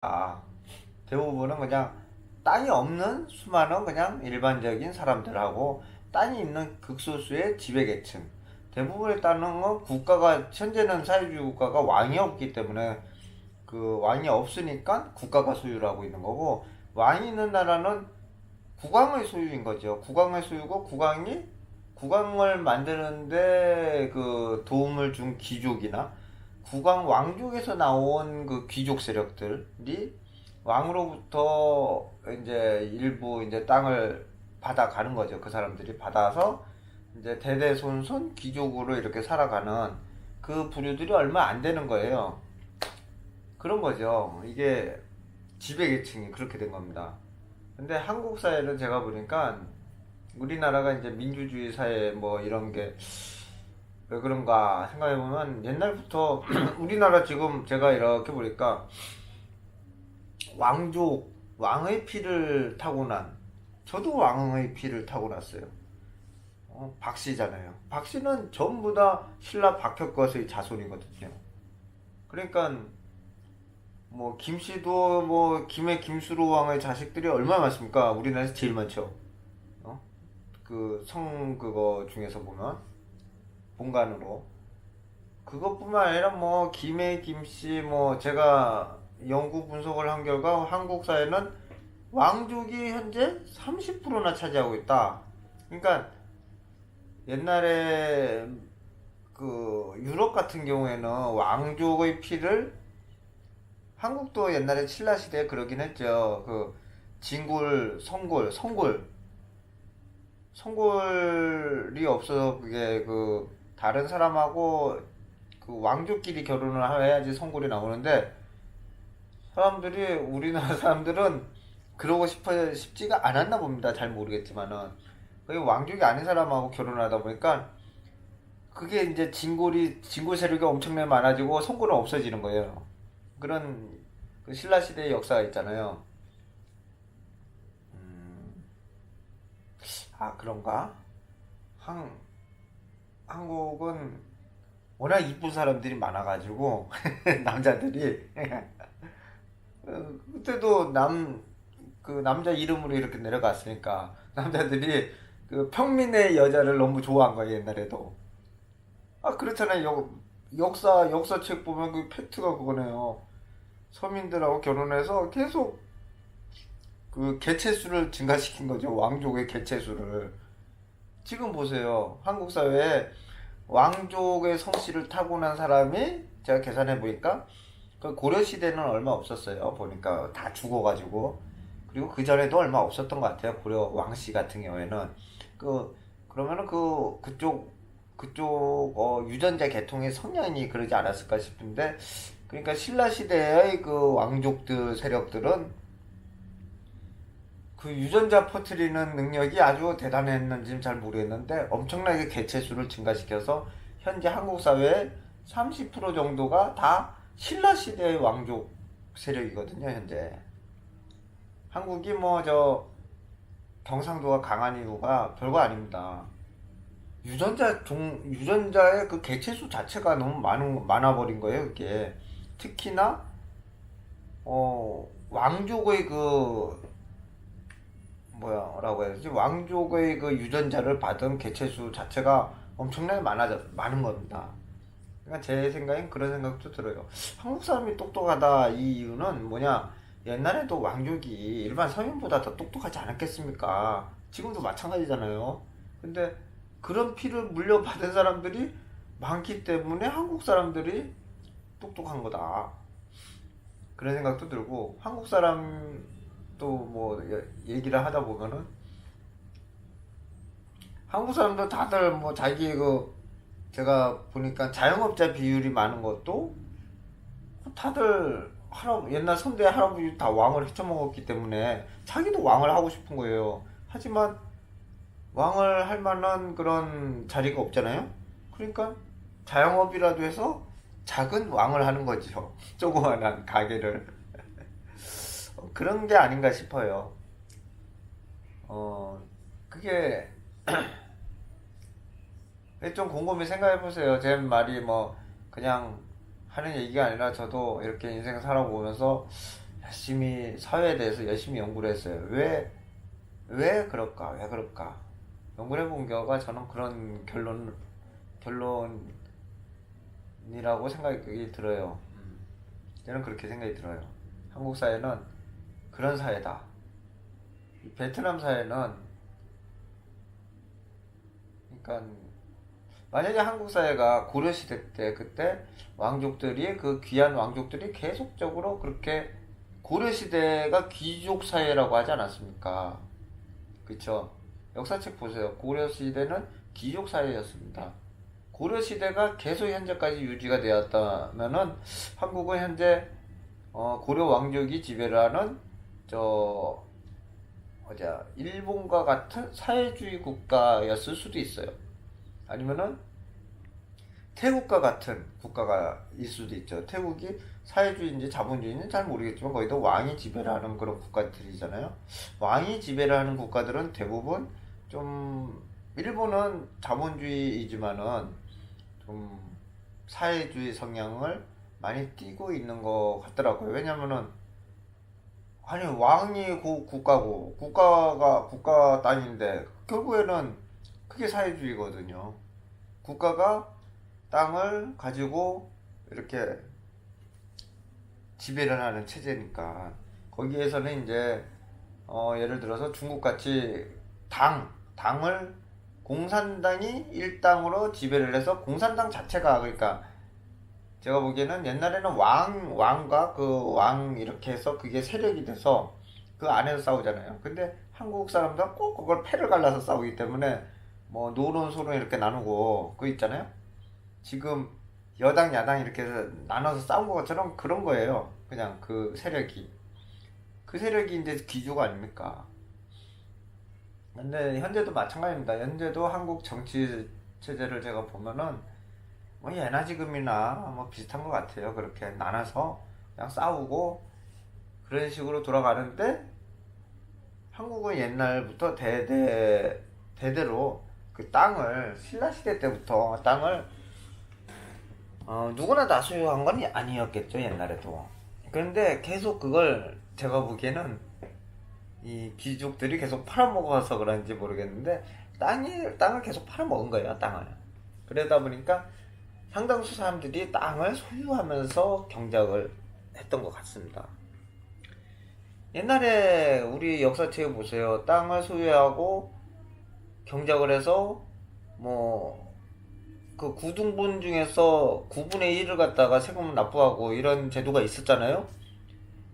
아, 대부분은 그냥 땅이 없는 수많은 그냥 일반적인 사람들하고 땅이 있는 극소수의 지배계층. 대부분의 땅은 국가가, 현재는 사회주의 국가가 왕이 없기 때문에 그 왕이 없으니까 국가가 소유를 하고 있는 거고, 왕이 있는 나라는 국왕의 소유인 거죠. 국왕의 소유고, 국왕을 만드는데 그 도움을 준 귀족이나 국왕 왕족에서 나온 그 귀족 세력들이 왕으로부터 이제 일부 이제 땅을 받아가는 거죠. 그 사람들이 받아서 이제 대대손손 귀족으로 이렇게 살아가는 그 부류들이 얼마 안 되는 거예요. 그런 거죠. 이게 지배계층이 그렇게 된 겁니다. 근데 한국 사회는 제가 보니까 우리나라가 이제 민주주의 사회 뭐 이런 게 왜 그런가 생각해보면 옛날부터 우리나라 지금 제가 이렇게 보니까 왕의 피를 타고난, 저도 왕의 피를 타고났어요. 박씨잖아요. 박씨는 전부 다 신라 박혁거의 자손이거든요. 그러니까 뭐 김씨도 뭐 김의 김수로 왕의 자식들이 얼마나 많습니까? 우리나라에서 제일 많죠. 그 성 그거 중에서 보면 본관으로 그것뿐만 아니라 뭐 김해 김씨 뭐 제가 연구 분석을 한 결과 한국 사회는 왕족이 현재 30%나 차지하고 있다. 그러니까 옛날에 그 유럽 같은 경우에는 왕족의 피를 한국도 옛날에 신라 시대에 그러긴 했죠. 그 진골, 성골이 없어서 그게 그 다른 사람하고 그 왕족끼리 결혼을 해야지 성골이 나오는데 사람들이 우리나라 사람들은 그러고 싶지가 않았나 봅니다. 잘 모르겠지만은 그게 왕족이 아닌 사람하고 결혼을 하다 보니까 그게 이제 진골 세력이 엄청나게 많아지고 성골은 없어지는 거예요. 그런 그 신라 시대의 역사가 있잖아요. 아 그런가? 한 한국은 워낙 이쁜 사람들이 많아가지고 남자들이 그때도 그 남자 이름으로 이렇게 내려갔으니까 남자들이 그 평민의 여자를 너무 좋아한 거예요 옛날에도. 아 그렇잖아요. 역사책 보면 그 팩트가 그거네요. 서민들하고 결혼해서 계속 그 개체수를 증가시킨 거죠. 왕족의 개체수를. 지금 보세요. 한국 사회에 왕족의 성씨를 타고난 사람이 제가 계산해 보니까 그 고려 시대는 얼마 없었어요. 보니까 다 죽어가지고 그리고 그 전에도 얼마 없었던 것 같아요. 고려 왕씨 같은 경우에는 그러면은 그쪽 유전자 계통의 성향이 그러지 않았을까 싶은데 그러니까 신라 시대의 그 왕족들 세력들은 그 유전자 퍼뜨리는 능력이 아주 대단했는지는 잘 모르겠는데 엄청나게 개체수를 증가시켜서 현재 한국 사회의 30% 정도가 다 신라 시대의 왕족 세력이거든요, 현재. 한국이 뭐 경상도가 강한 이유가 별거 아닙니다. 유전자의 그 개체수 자체가 너무 많아버린 거예요, 그게. 특히나, 왕족의 뭐라고 해야 되지? 왕족의 그 유전자를 받은 개체수 자체가 엄청나게 많은 겁니다. 그러니까 제 생각엔 그런 생각도 들어요. 한국 사람이 똑똑하다 이 이유는 뭐냐? 옛날에도 왕족이 일반 서민보다 더 똑똑하지 않았겠습니까? 지금도 마찬가지잖아요. 근데 그런 피를 물려받은 사람들이 많기 때문에 한국 사람들이 똑똑한 거다. 그런 생각도 들고 한국 사람 또 뭐 얘기를 하다 보면은 한국 사람들 다들 뭐 자기 그 제가 보니까 자영업자 비율이 많은 것도 다들 옛날 선대 할아버지 다 왕을 헤쳐먹었기 때문에 자기도 왕을 하고 싶은 거예요. 하지만 왕을 할 만한 그런 자리가 없잖아요. 그러니까 자영업이라도 해서 작은 왕을 하는 거죠. 조그만한 가게를. 그런 게 아닌가 싶어요. 그게 좀 곰곰이 생각해 보세요. 제 말이 뭐 그냥 하는 얘기가 아니라 저도 이렇게 인생 살아보면서 열심히 사회에 대해서 열심히 연구를 했어요. 왜 그럴까? 왜 그럴까? 연구를 해본 결과 저는 그런 결론이라고 생각이 들어요. 저는 그렇게 생각이 들어요. 한국 사회는 그런 사회다. 베트남 사회는, 그러니까 만약에 한국 사회가 고려시대 때, 그때 왕족들이, 그 귀한 왕족들이 계속적으로 그렇게, 고려시대가 귀족 사회라고 하지 않았습니까? 그쵸? 역사책 보세요. 고려시대는 귀족 사회였습니다. 고려시대가 계속 현재까지 유지가 되었다면은 한국은 현재 고려 왕족이 지배를 하는 저 일본과 같은 사회주의 국가였을 수도 있어요. 아니면은 태국과 같은 국가가 있을 수도 있죠. 태국이 사회주의인지 자본주의인지 잘 모르겠지만 거의 다 왕이 지배를 하는 그런 국가들이잖아요. 왕이 지배를 하는 국가들은 대부분 좀, 일본은 자본주의이지만은 좀 사회주의 성향을 많이 띠고 있는 것 같더라고요. 왜냐면은 아니 왕이 국가고 국가가 국가 땅인데 결국에는 그게 사회주의거든요. 국가가 땅을 가지고 이렇게 지배를 하는 체제니까 거기에서는 이제 예를 들어서 중국같이 당을 공산당이 일당으로 지배를 해서 공산당 자체가, 그러니까 제가 보기에는 옛날에는 왕과 그 왕 이렇게 해서 그게 세력이 돼서 그 안에서 싸우잖아요. 근데 한국 사람들은 꼭 그걸 패를 갈라서 싸우기 때문에 뭐 노론 소론 이렇게 나누고 그거 있잖아요. 지금 여당 야당 이렇게 해서 나눠서 싸운 것처럼 그런 거예요. 그냥 그 세력이 이제 귀족 아닙니까? 근데 현재도 마찬가지입니다. 현재도 한국 정치 체제를 제가 보면은 뭐 예나 지금이나 뭐 비슷한 것 같아요. 그렇게 나눠서 그냥 싸우고 그런 식으로 돌아가는데 한국은 옛날부터 대대로 그 땅을, 신라 시대 때부터 땅을 누구나 다 소유한 건 아니었겠죠, 옛날에도. 그런데 계속 그걸 제가 보기에는 이 귀족들이 계속 팔아먹어서 그런지 모르겠는데 땅을 계속 팔아먹은 거예요, 땅을. 그러다 보니까 상당수 사람들이 땅을 소유하면서 경작을 했던 것 같습니다. 옛날에 우리 역사책에 보세요. 땅을 소유하고 경작을 해서 뭐 그 구등분 중에서 9분의 1을 갖다가 세금을 납부하고 이런 제도가 있었잖아요.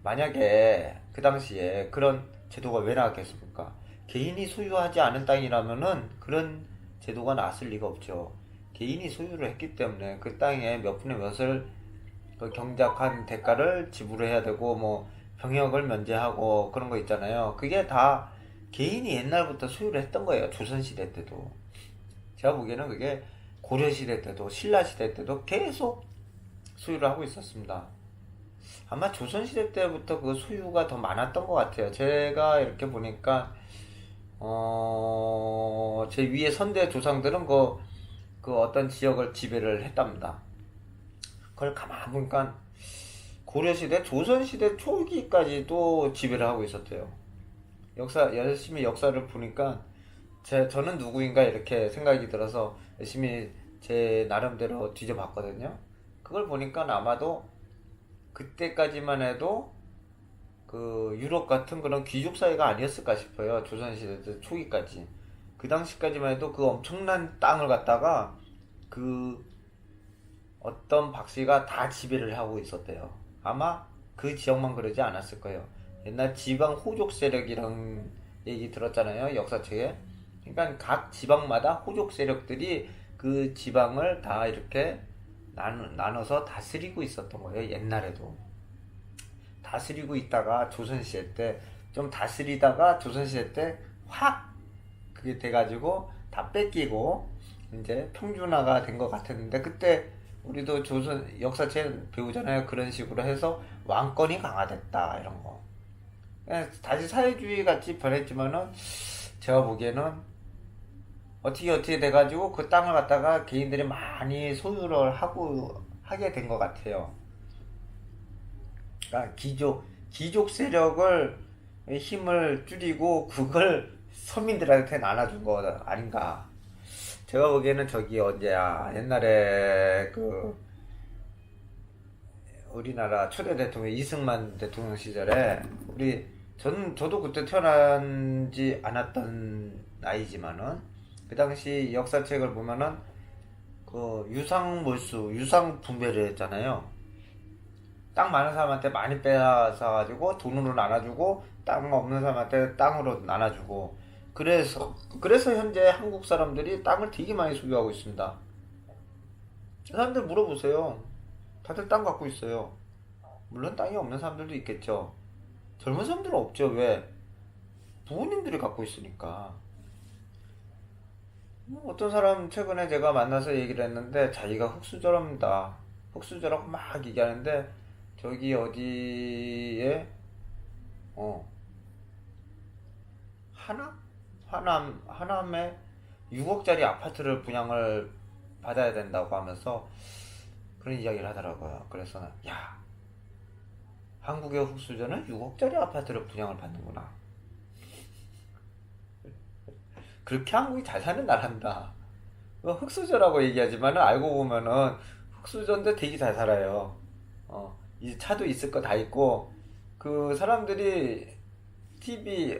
만약에 그 당시에 그런 제도가 왜 나왔겠습니까? 개인이 소유하지 않은 땅이라면은 그런 제도가 나왔을 리가 없죠. 개인이 소유를 했기 때문에 그 땅에 몇 분의 몇을 그 경작한 대가를 지불해야 되고 뭐 병역을 면제하고 그런 거 있잖아요. 그게 다 개인이 옛날부터 소유를 했던 거예요. 조선시대 때도. 제가 보기에는 그게 고려시대 때도 신라시대 때도 계속 소유를 하고 있었습니다. 아마 조선시대 때부터 그 소유가 더 많았던 것 같아요. 제가 이렇게 보니까 제 위에 선대 조상들은 그 어떤 지역을 지배를 했답니다. 그걸 가만 보니까 고려시대, 조선시대 초기까지도 지배를 하고 있었대요. 열심히 역사를 보니까 저는 누구인가 이렇게 생각이 들어서 열심히 제 나름대로 뒤져봤거든요. 그걸 보니까 아마도 그때까지만 해도 그 유럽 같은 그런 귀족 사회가 아니었을까 싶어요. 조선시대 초기까지. 그 당시까지만 해도 그 엄청난 땅을 갖다가 그 어떤 박씨가 다 지배를 하고 있었대요. 아마 그 지역만 그러지 않았을 거예요. 옛날 지방 호족 세력이란 얘기 들었잖아요. 역사책에. 그러니까 각 지방마다 호족 세력들이 그 지방을 다 이렇게 나눠서 다스리고 있었던 거예요. 옛날에도. 다스리고 있다가 조선시대 때 좀 다스리다가 조선시대 때 확 그게 돼가지고 다 뺏기고 이제 평준화가 된 것 같았는데 그때 우리도 조선 역사책 배우잖아요. 그런 식으로 해서 왕권이 강화됐다 이런 거. 다시 사회주의 같이 변했지만은 제가 보기에는 어떻게 돼가지고 그 땅을 갖다가 개인들이 많이 소유를 하게 된 것 같아요. 그러니까 귀족 세력을 힘을 줄이고 그걸 서민들한테 나눠준 거 아닌가. 제가 보기에는 저기 언제야 옛날에 그 우리나라 초대 대통령 이승만 대통령 시절에 저도 그때 태어나지 않았던 나이지만은 그 당시 역사책을 보면은 그 유상몰수 유상 분배를 했잖아요. 땅 많은 사람한테 많이 빼앗아 가지고 돈으로 나눠주고 땅 없는 사람한테 땅으로 나눠주고 그래서 현재 한국 사람들이 땅을 되게 많이 소유하고 있습니다. 사람들 물어보세요. 다들 땅 갖고 있어요. 물론 땅이 없는 사람들도 있겠죠. 젊은 사람들은 없죠. 왜? 부모님들이 갖고 있으니까. 어떤 사람 최근에 제가 만나서 얘기를 했는데 자기가 흙수저랍니다. 흙수저라고 막 얘기하는데 저기 어디에 어 하남에 6억짜리 아파트를 분양을 받아야 된다고 하면서 그런 이야기를 하더라고요. 그래서 야, 한국의 흙수저는 6억짜리 아파트를 분양을 받는구나. 그렇게 한국이 잘 사는 나라입니다. 흙수저라고 얘기하지만 알고 보면은 흙수저인데 되게 잘 살아요. 이 차도 있을 거 다 있고 그 사람들이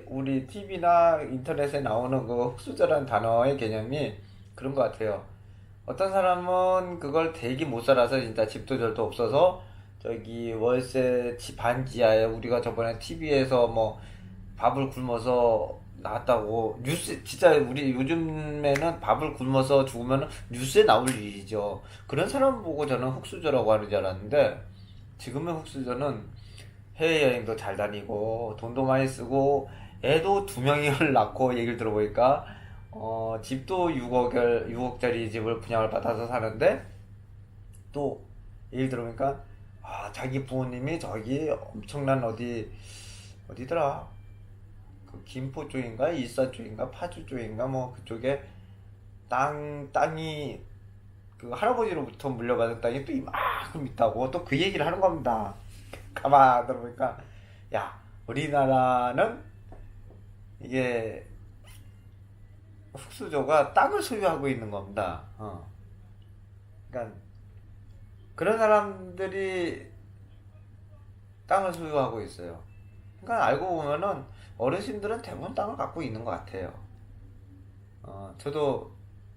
우리 TV나 인터넷에 나오는 그 흙수저라는 단어의 개념이 그런 것 같아요. 어떤 사람은 그걸 되게 못 살아서 진짜 집도 절도 없어서 저기 월세 반지하에 우리가 저번에 TV에서 뭐 밥을 굶어서 나왔다고 뉴스 진짜 우리 요즘에는 밥을 굶어서 죽으면 뉴스에 나올 일이죠. 그런 사람 보고 저는 흙수저라고 하는 줄 알았는데 지금의 흙수저는 해외여행도 잘 다니고 돈도 많이 쓰고 애도 2명을 낳고 얘기를 들어보니까 집도 6억짜리 집을 분양을 받아서 사는데 또 얘기를 들어보니까 자기 부모님이 저기 엄청난 어디더라 그 김포 쪽인가 일산 쪽인가 파주 쪽인가 뭐 그쪽에 땅이 그 할아버지로부터 물려받은 땅이 또 이만큼 있다고 또 그 얘기를 하는 겁니다. 가만 들어보니까 야 우리나라는 이게 흙수저가 땅을 소유하고 있는 겁니다. 그러니까 그런 사람들이 땅을 소유하고 있어요. 그러니까 알고 보면은 어르신들은 대부분 땅을 갖고 있는 것 같아요. 저도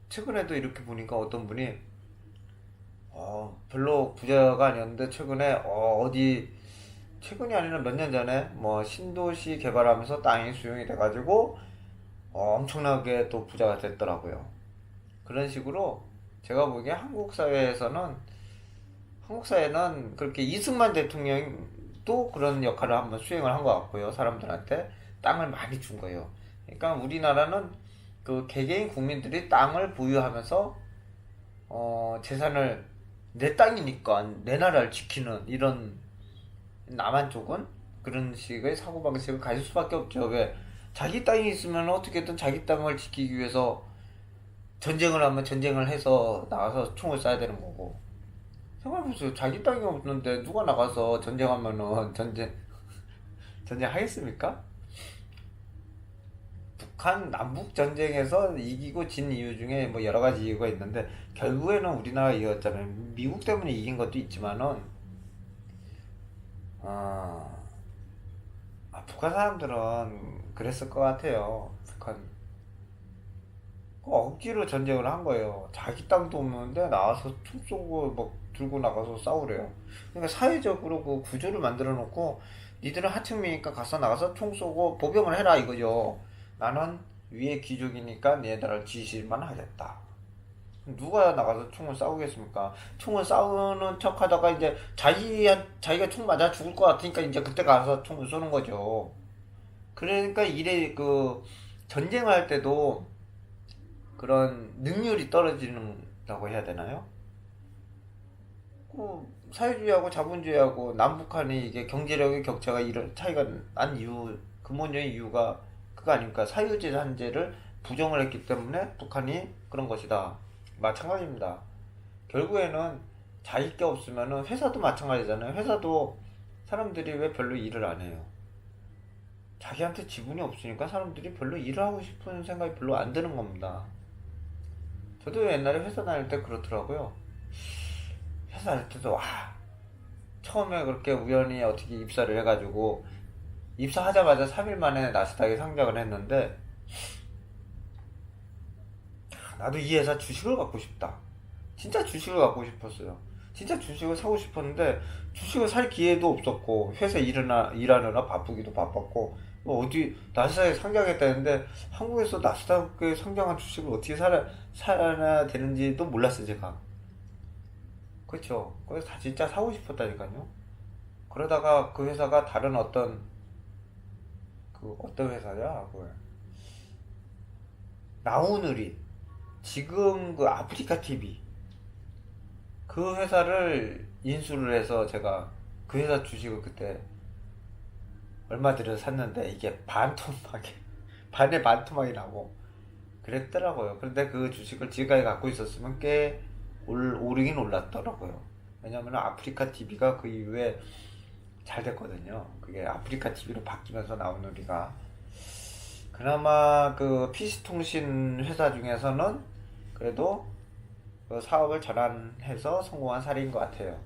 최근에도 이렇게 보니까 어떤 분이 별로 부자가 아니었는데 최근에 최근이 아니라 몇 년 전에 뭐 신도시 개발하면서 땅이 수용이 돼가지고 엄청나게 또 부자가 됐더라고요. 그런 식으로 제가 보기에 한국 사회는 그렇게 이승만 대통령도 그런 역할을 한번 수행을 한 것 같고요. 사람들한테 땅을 많이 준 거예요. 그러니까 우리나라는 그 개개인 국민들이 땅을 보유하면서 재산을 내 땅이니까 내 나라를 지키는 이런 남한 쪽은 그런 식의 사고방식을 가질 수밖에 없죠. 왜? 자기 땅이 있으면 어떻게든 자기 땅을 지키기 위해서 전쟁을 하면 전쟁을 해서 나가서 총을 쏴야 되는 거고. 생각해보세요. 자기 땅이 없는데 누가 나가서 전쟁하면은 전쟁 하겠습니까? 남북 전쟁에서 이기고 진 이유 중에 뭐 여러 가지 이유가 있는데 결국에는 우리나라가 이겼잖아요. 미국 때문에 이긴 것도 있지만은 북한 사람들은 그랬을 것 같아요. 북한 억지로 전쟁을 한 거예요. 자기 땅도 없는데 나와서 총 쏘고 막 들고 나가서 싸우래요. 그러니까 사회적으로 그 구조를 만들어 놓고 니들은 하층민이니까 가서 나가서 총 쏘고 보병을 해라 이거죠. 나는 위에 귀족이니까 얘네들을 지시만 하겠다. 누가 나가서 총을 싸우겠습니까? 총을 싸우는 척 하다가 이제 자기가 총 맞아 죽을 것 같으니까 이제 그때 가서 총을 쏘는 거죠. 그러니까 전쟁을 할 때도 그런 능률이 떨어지는다고 해야 되나요? 사회주의하고 자본주의하고 남북한이 이게 경제력의 격차가 이런 차이가 난 근본적인 이유가 그거 아닙니까? 사유제 한제를 부정을 했기 때문에 북한이 그런 것이다. 마찬가지입니다. 결국에는 자기 게 없으면은 회사도 마찬가지잖아요. 회사도 사람들이 왜 별로 일을 안 해요? 자기한테 지분이 없으니까 사람들이 별로 일을 하고 싶은 생각이 별로 안 드는 겁니다. 저도 옛날에 회사 다닐 때 그렇더라고요. 회사 다닐 때도 처음에 그렇게 우연히 어떻게 입사를 해가지고 입사하자마자 3일 만에 나스닥에 상장을 했는데 나도 이 회사 주식을 갖고 싶다. 진짜 주식을 갖고 싶었어요. 진짜 주식을 사고 싶었는데 주식을 살 기회도 없었고 회사 일하느라 바쁘기도 바빴고 어디 나스닥에 상장했다는데 한국에서 나스닥에 상장한 주식을 어떻게 사야 되는지도 몰랐어요 제가. 그렇죠. 그래서 다 진짜 사고 싶었다니까요. 그러다가 그 회사가 다른 어떤 회사냐 나우누리 지금 그 아프리카 TV 그 회사를 인수를 해서 제가 그 회사 주식을 그때 얼마 들여서 샀는데 이게 반토막이 반에 반토막이 나고 그랬더라고요. 그런데 그 주식을 지금까지 갖고 있었으면 꽤 오르긴 올랐더라고요. 왜냐면 아프리카 TV가 그 이후에 잘 됐거든요. 그게 아프리카 TV로 바뀌면서 나온 우리가 그나마 그 PC통신 회사 중에서는 그래도 그 사업을 전환해서 성공한 사례인 것 같아요.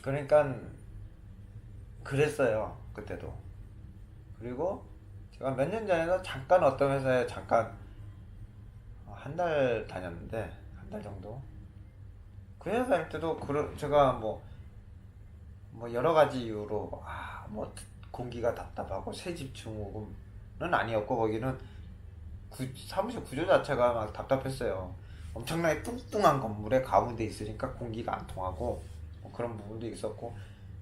그러니까 그랬어요 그때도. 그리고 제가 몇 년 전에도 잠깐 어떤 회사에 잠깐 한 달 다녔는데 한 달 정도 그 회사 다닐 때도 제가 뭐 여러 가지 이유로 뭐 공기가 답답하고 새집 증후군은 아니었고 거기는 사무실 구조 자체가 막 답답했어요. 엄청나게 뚱뚱한 건물에 가운데 있으니까 공기가 안 통하고 뭐 그런 부분도 있었고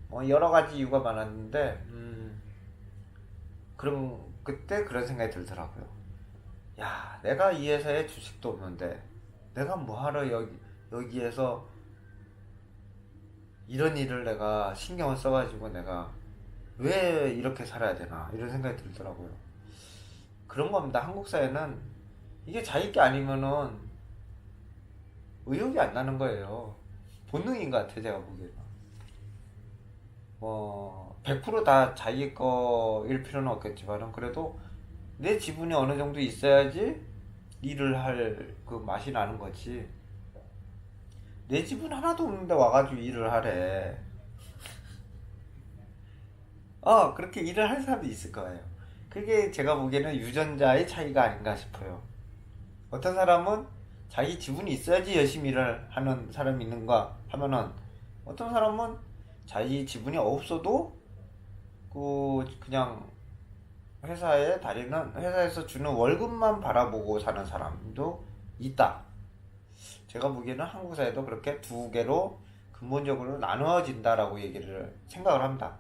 뭐 여러 가지 이유가 많았는데 그럼 그때 그런 생각이 들더라고요. 야, 내가 이 회사에 주식도 없는데 내가 뭐하러 여기에서 이런 일을 내가 신경을 써가지고 내가 왜 이렇게 살아야 되나 이런 생각이 들더라고요. 그런 겁니다. 한국 사회는 이게 자기 게 아니면은 의욕이 안 나는 거예요. 본능인 것 같아 제가 보기에는. 뭐 100%다 자기 거일 필요는 없겠지만은 그래도 내 지분이 어느 정도 있어야지 일을 할 그 맛이 나는 거지. 내 지분 하나도 없는데 와가지고 일을 하래. 그렇게 일을 할 사람도 있을 거예요. 그게 제가 보기에는 유전자의 차이가 아닌가 싶어요. 어떤 사람은 자기 지분이 있어야지 열심히 일을 하는 사람이 있는가 하면은 어떤 사람은 자기 지분이 없어도 그냥 회사에서 주는 월급만 바라보고 사는 사람도 있다. 제가 보기에는 한국 사회도 그렇게 두 개로 근본적으로 나누어진다라고 생각을 합니다.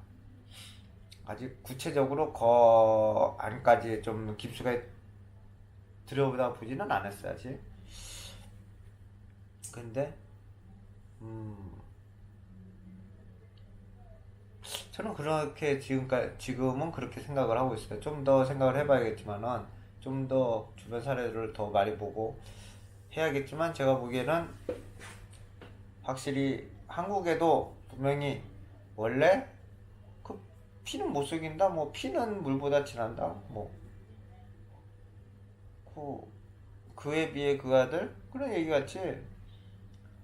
아직 구체적으로 그 안까지 좀 깊숙하게 들여보다 보지는 않았어요 아직. 근데 저는 그렇게 지금은 그렇게 생각을 하고 있어요. 좀 더 생각을 해봐야겠지만은 좀 더 주변 사례를 더 많이 보고 해야겠지만 제가 보기에는 확실히 한국에도 분명히 원래 그 피는 못 속인다 뭐 피는 물보다 진한다 뭐 그에 비해 그 아들 그런 얘기 같이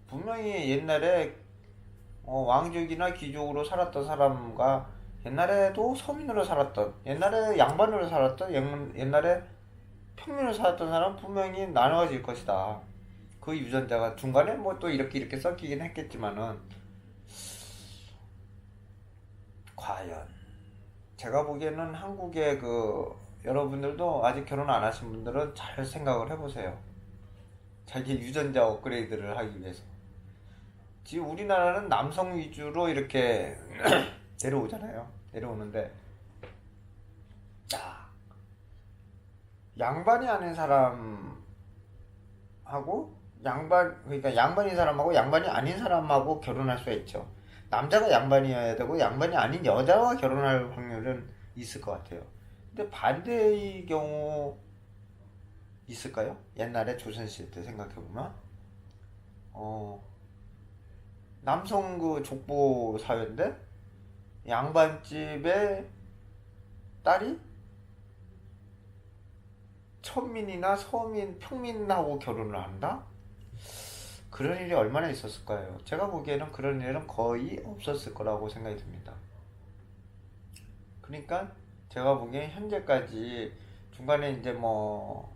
분명히 옛날에 왕족이나 귀족으로 살았던 사람과 옛날에도 서민으로 살았던 옛날에 양반으로 살았던 옛날에 평민으로 살았던 사람 분명히 나눠질 것이다. 그 유전자가 중간에 뭐 또 이렇게 섞이긴 했겠지만은 과연 제가 보기에는 한국의 여러분들도 아직 결혼 안 하신 분들은 잘 생각을 해보세요. 자기 유전자 업그레이드를 하기 위해서. 지금 우리나라는 남성 위주로 이렇게 내려오잖아요. 내려오는데 양반이 아닌 사람하고 그러니까 양반인 사람하고 양반이 아닌 사람하고 결혼할 수가 있죠. 남자가 양반이어야 되고 양반이 아닌 여자와 결혼할 확률은 있을 것 같아요. 근데 반대의 경우 있을까요? 옛날에 조선시대 때 생각해보면 남성 그 족보 사회인데 양반집의 딸이 천민이나 서민, 평민하고 결혼을 한다? 그런 일이 얼마나 있었을까요? 제가 보기에는 그런 일은 거의 없었을 거라고 생각이 듭니다. 그러니까 제가 보기엔 현재까지 중간에 이제 뭐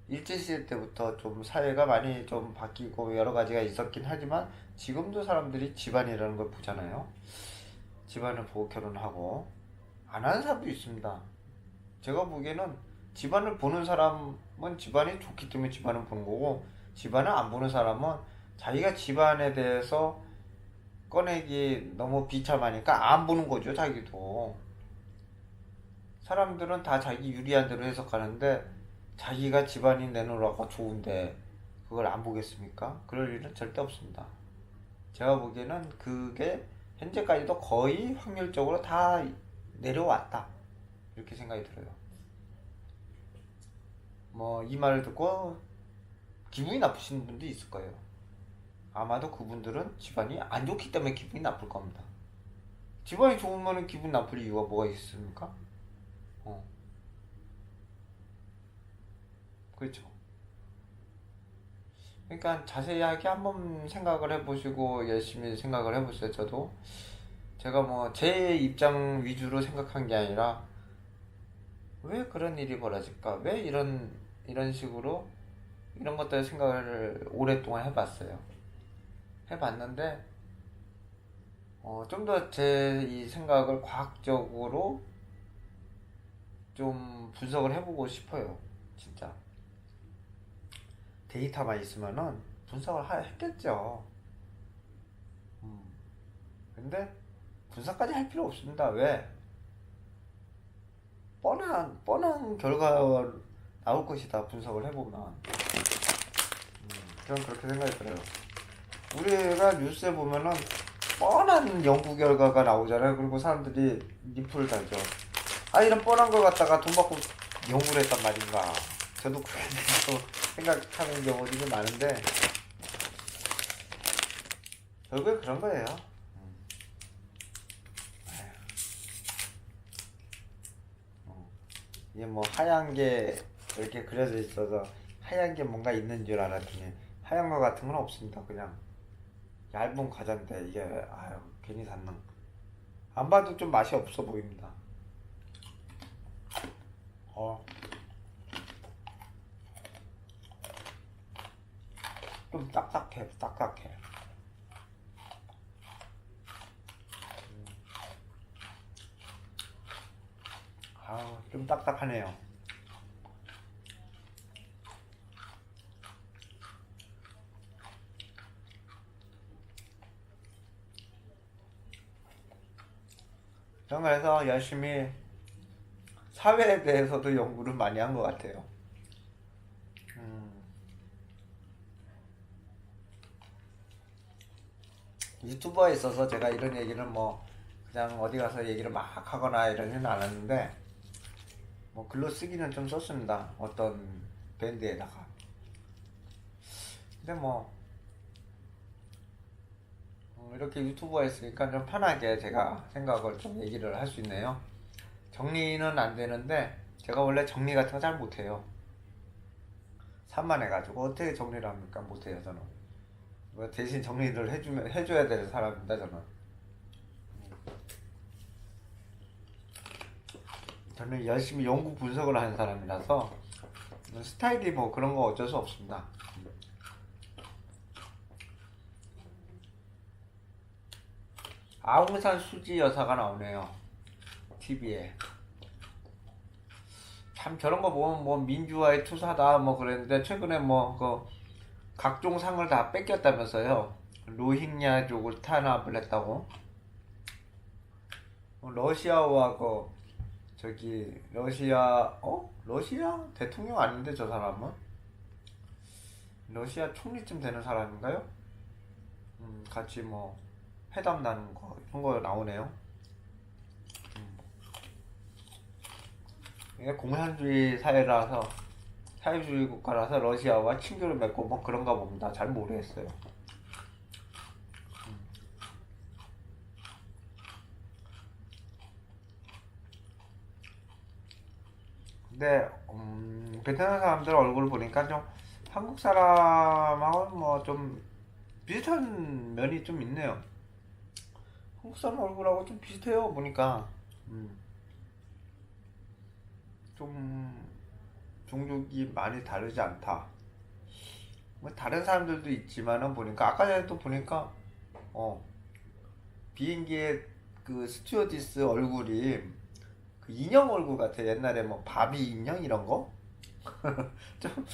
일제시대 때부터 좀 사회가 많이 좀 바뀌고 여러 가지가 있었긴 하지만 지금도 사람들이 집안이라는 걸 보잖아요. 집안을 보고 결혼하고 안 하는 사람도 있습니다. 제가 보기에는 집안을 보는 사람은 집안이 좋기 때문에 집안을 보는 거고 집안을 안 보는 사람은 자기가 집안에 대해서 꺼내기 너무 비참하니까 안 보는 거죠, 자기도. 사람들은 다 자기 유리한 대로 해석하는데 자기가 집안이 내놓으라고 좋은데 그걸 안 보겠습니까? 그럴 일은 절대 없습니다. 제가 보기에는 그게 현재까지도 거의 확률적으로 다 내려왔다. 이렇게 생각이 들어요. 뭐 이 말을 듣고 기분이 나쁘신 분도 있을 거예요. 아마도 그분들은 집안이 안 좋기 때문에 기분이 나쁠 겁니다. 집안이 좋으면 기분 나쁠 이유가 뭐가 있습니까? 어, 그렇죠. 그러니까 자세하게 한번 생각을 해보시고 열심히 생각을 해보세요. 저도 제가 뭐 제 입장 위주로 생각한 게 아니라 왜 그런 일이 벌어질까? 왜 이런 식으로 이런 것들 생각을 오랫동안 해봤어요. 해봤는데 좀 더 제 이 생각을 과학적으로 좀 분석을 해보고 싶어요. 진짜 데이터만 있으면은 분석을 했겠죠. 음. 근데 분석까지 할 필요 없습니다. 왜? 뻔한 결과가 나올 것이다. 분석을 해보면. 저는 그렇게 생각이 들어요. 우리가 뉴스에 보면은 뻔한 연구 결과가 나오잖아요. 그리고 사람들이 리플을 달죠. 아, 이런 뻔한 걸 갖다가 돈 받고 연구를 했단 말인가. 저도 그렇게 생각하는 경우들이 좀 많은데, 결국에 그런 거예요. 이게 뭐 하얀 게 이렇게 그려져 있어서 하얀 게 뭔가 있는 줄 알았더니 하얀 거 같은 건 없습니다. 그냥 얇은 과자인데 이게 아유 괜히 샀는. 안 봐도 좀 맛이 없어 보입니다. 어, 좀 딱딱해, 딱딱해. 아, 좀 딱딱하네요. 저는 그래서 열심히 사회에 대해서도 연구를 많이 한 것 같아요. 음, 유튜버에 있어서 제가 이런 얘기를 뭐 그냥 어디 가서 얘기를 막 하거나 이러지는 않았는데 뭐 글로 쓰기는 좀 썼습니다. 어떤 밴드에다가. 근데 뭐 이렇게 유튜버에 있으니까 좀 편하게 제가 생각을 좀 얘기를 할 수 있네요. 정리는 안 되는데 제가 원래 정리 같은 거 잘 못해요. 산만해가지고 어떻게 정리를 합니까? 못해요 저는. 뭐 대신 정리를 해줘야 될 사람입니다 저는. 저는 열심히 연구 분석을 하는 사람이라서 스타일이 뭐 그런 거 어쩔 수 없습니다. 아웅산 수지 여사가 나오네요. TV에. 참 저런 거 보면 뭐 민주화의 투사다 뭐 그랬는데 최근에 뭐 그 각종 상을 다 뺏겼다면서요. 로힝야족을 탄압을 했다고. 러시아와 그 저기 러시아 대통령 아닌데 저 사람은 러시아 총리쯤 되는 사람인가요? 같이 뭐 회담 나눈 거 이런 거 나오네요. 이게 공산주의 사회라서 사회주의 국가라서 러시아와 친교를 맺고 뭐 그런가 봅니다. 잘 모르겠어요. 근데 베트남 사람들 얼굴 보니까 좀 한국 사람하고 뭐 좀 비슷한 면이 좀 있네요. 한국 사람 얼굴하고 좀 비슷해요 보니까. 음, 좀 종족이 많이 다르지 않다. 뭐 다른 사람들도 있지만은 보니까 아까 전에도 보니까 어 비행기에 그 스튜어디스 얼굴이 그 인형 얼굴 같아. 옛날에 뭐 바비 인형 이런 거? 좀,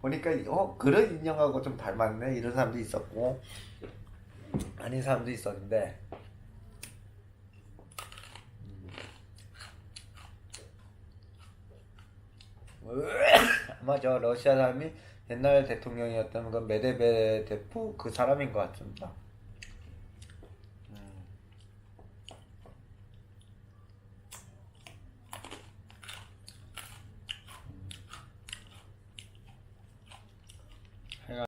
보니까, 그런 인형하고 좀 닮았네. 이런 사람도 있었고, 아닌 사람도 있었는데, 아마 저 러시아 사람이 옛날 대통령이었던 그 메데베데프 그 사람인 것 같습니다.